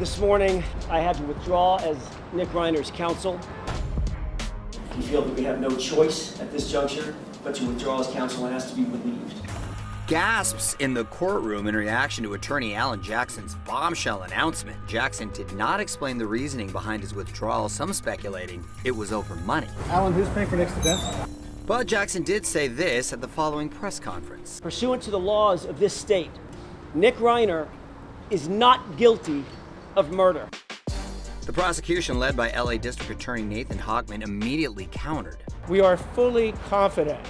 This morning, I had to withdraw as Nick Reiner's counsel. We feel that we have no choice at this juncture but to withdraw as counsel and ask to be relieved. Gasps in the courtroom in reaction to attorney Alan Jackson's bombshell announcement. Jackson did not explain the reasoning behind his withdrawal, some speculating it was over money. Alan, who's paying for Nick's defense? But Jackson did say this at the following press conference. Pursuant to the laws of this state, Nick Reiner is not guilty of murder. The prosecution, led by LA District Attorney Nathan Hochman, immediately countered. We are fully confident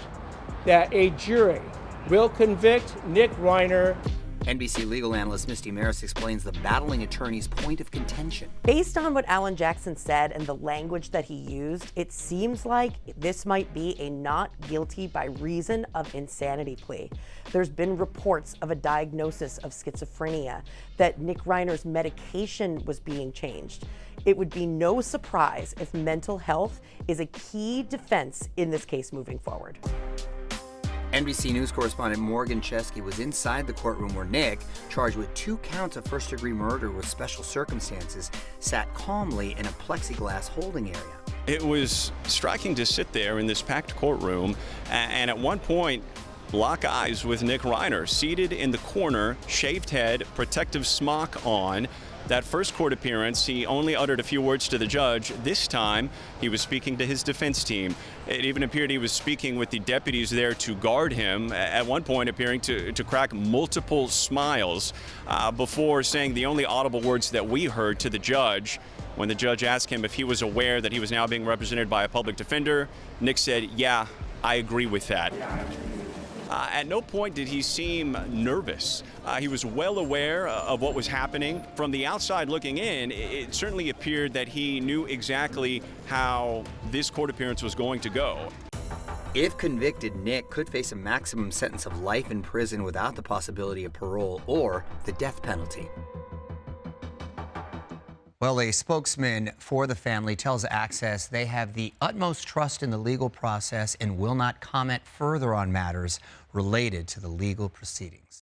that a jury will convict Nick Reiner. NBC legal analyst Misty Marris explains the battling attorney's point of contention. Based on what Alan Jackson said and the language that he used, it seems like this might be a not guilty by reason of insanity plea. There's been reports of a diagnosis of schizophrenia, that Nick Reiner's medication was being changed. It would be no surprise if mental health is a key defense in this case moving forward. NBC News correspondent Morgan Chesky was inside the courtroom where Nick, charged with 2 counts of first-degree murder with special circumstances, sat calmly in a plexiglass holding area. It was striking to sit there in this packed courtroom and at one point lock eyes with Nick Reiner, seated in the corner, shaved head, protective smock on. That first court appearance, he only uttered a few words to the judge. This time, he was speaking to his defense team. It even appeared he was speaking with the deputies there to guard him, at one point appearing to crack multiple smiles before saying the only audible words that we heard to the judge. When the judge asked him if he was aware that he was now being represented by a public defender, Nick said, "Yeah, I agree with that." At no point did he seem nervous. He was well aware of what was happening. From the outside looking in, it certainly appeared that he knew exactly how this court appearance was going to go. If convicted, Nick could face a maximum sentence of life in prison without the possibility of parole or the death penalty. Well, a spokesman for the family tells Access they have the utmost trust in the legal process and will not comment further on matters related to the legal proceedings.